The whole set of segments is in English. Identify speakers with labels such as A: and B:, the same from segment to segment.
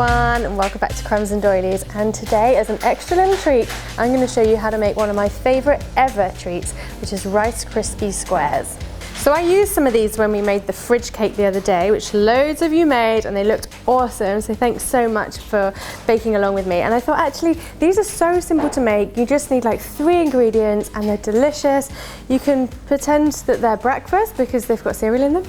A: everyone, and welcome back to Crumbs and Doilies. And today, as an extra little treat, I'm going to show you how to make one of my favourite ever treats, which is Rice Krispie squares. So I used some of these when we made the fridge cake the other day, which loads of you made, and they looked awesome, so thanks so much for baking along with me. And I thought, actually, these are so simple to make. You just need like 3 ingredients and they're delicious. You can pretend that they're breakfast because they've got cereal in them.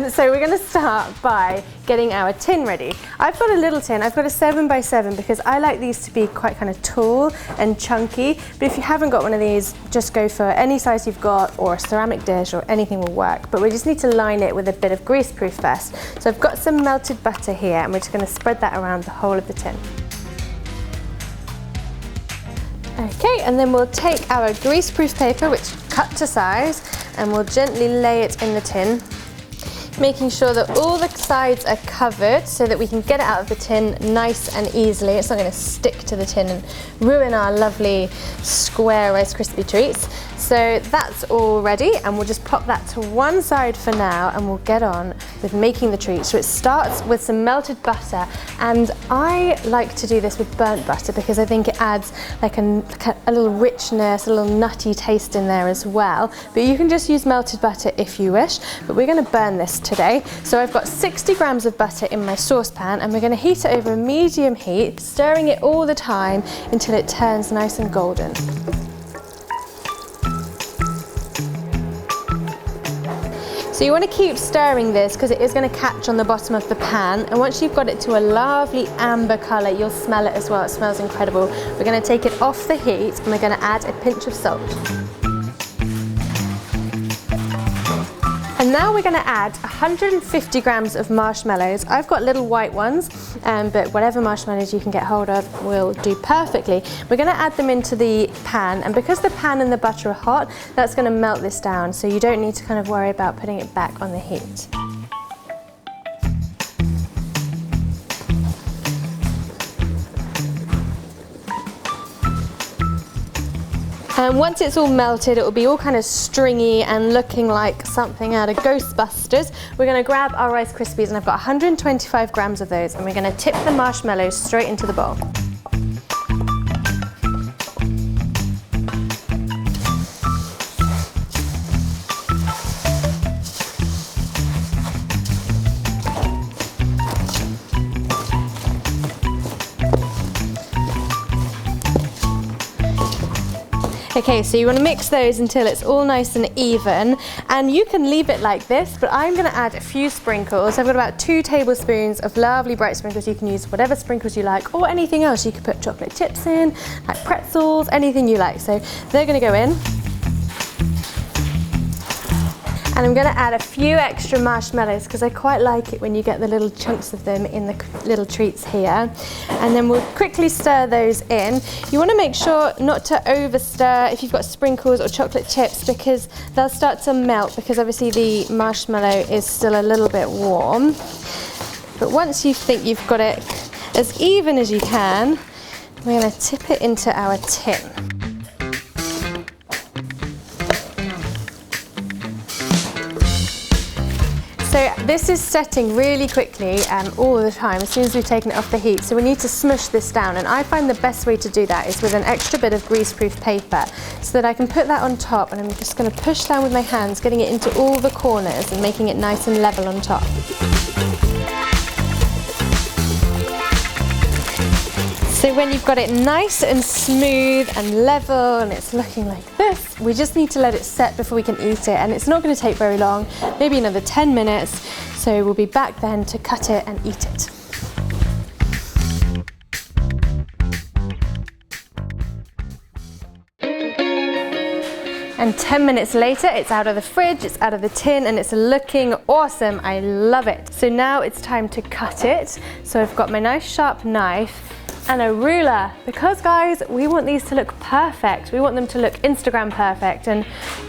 A: So we're going to start by getting our tin ready. I've got a little tin. I've got a 7x7 because I like these to be quite kind of tall and chunky. But if you haven't got one of these, just go for any size you've got, or a ceramic dish, or anything will work. But we just need to line it with a bit of greaseproof first. So I've got some melted butter here, and we're just going to spread that around the whole of the tin. Okay, and then we'll take our greaseproof paper, which cut to size, and we'll gently lay it in the tin, making sure that all the sides are covered so that we can get it out of the tin nice and easily. It's not going to stick to the tin and ruin our lovely square Rice Krispie treats. So that's all ready, and we'll just pop that to one side for now, and we'll get on with making the treat. So it starts with some melted butter, and I like to do this with burnt butter because I think it adds like a little richness, a little nutty taste in there as well. But you can just use melted butter if you wish, but we're going to burn this today. So I've got 60 grams of butter in my saucepan, and we're going to heat it over a medium heat, stirring it all the time until it turns nice and golden. So you want to keep stirring this because it is going to catch on the bottom of the pan, and once you've got it to a lovely amber colour, you'll smell it as well. It smells incredible. We're going to take it off the heat, and we're going to add a pinch of salt. And now we're going to add 150 grams of marshmallows. I've got little white ones, but whatever marshmallows you can get hold of will do perfectly. We're going to add them into the pan, and because the pan and the butter are hot, that's going to melt this down, so you don't need to kind of worry about putting it back on the heat. And once it's all melted, it will be all kind of stringy and looking like something out of Ghostbusters. We're going to grab our Rice Krispies, and I've got 125 grams of those, and we're going to tip the marshmallows straight into the bowl. Okay, so you want to mix those until it's all nice and even, and you can leave it like this, but I'm going to add a few sprinkles. I've got about 2 tablespoons of lovely bright sprinkles. You can use whatever sprinkles you like, or anything else. You could put chocolate chips in, like pretzels, anything you like. So they're going to go in. And I'm going to add a few extra marshmallows because I quite like it when you get the little chunks of them in the little treats here. And then we'll quickly stir those in. You want to make sure not to over stir if you've got sprinkles or chocolate chips, because they'll start to melt, because obviously the marshmallow is still a little bit warm. But once you think you've got it as even as you can, we're going to tip it into our tin. So this is setting really quickly all the time as soon as we've taken it off the heat. So we need to smush this down, and I find the best way to do that is with an extra bit of greaseproof paper, so that I can put that on top, and I'm just going to push down with my hands, getting it into all the corners and making it nice and level on top. So when you've got it nice and smooth and level and it's looking like this, we just need to let it set before we can eat it, and it's not going to take very long, maybe another 10 minutes, so we'll be back then to cut it and eat it. And 10 minutes later, it's out of the fridge, it's out of the tin, and it's looking awesome. I love it. So now it's time to cut it. So I've got my nice sharp knife and a ruler, because guys, we want these to look perfect. We want them to look Instagram perfect, and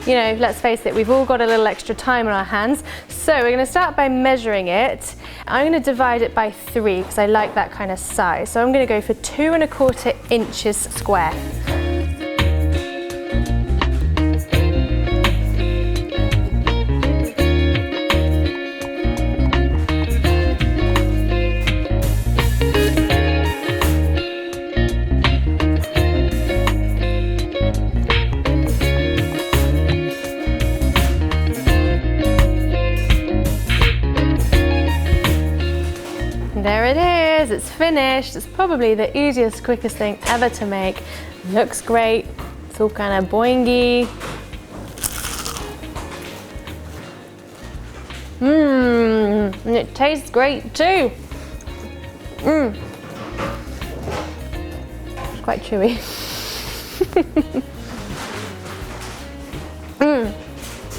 A: you know, let's face it, we've all got a little extra time on our hands. So we're going to start by measuring it. I'm going to divide it by 3 because I like that kind of size. So I'm going to go for 2¼ inches square. finished. It's probably the easiest, quickest thing ever to make. Looks great. It's all kind of boingy. And it tastes great too. It's quite chewy.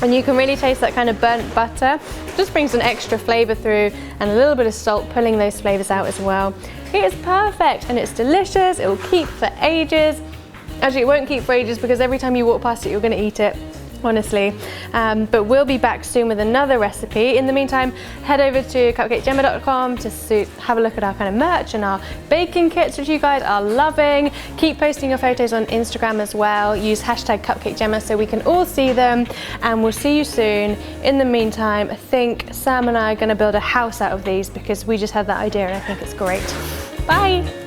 A: And you can really taste that kind of burnt butter. Just brings an extra flavor through, and a little bit of salt pulling those flavors out as well. It is perfect and it's delicious. It will keep for ages. Actually, it won't keep for ages because every time you walk past it, you're going to eat it, honestly. But we'll be back soon with another recipe. In the meantime, head over to CupcakeJemma.com to have a look at our kind of merch and our baking kits, which you guys are loving. Keep posting your photos on Instagram as well. Use hashtag CupcakeJemma so we can all see them, and we'll see you soon. In the meantime, I think Sam and I are going to build a house out of these because we just had that idea and I think it's great. Bye!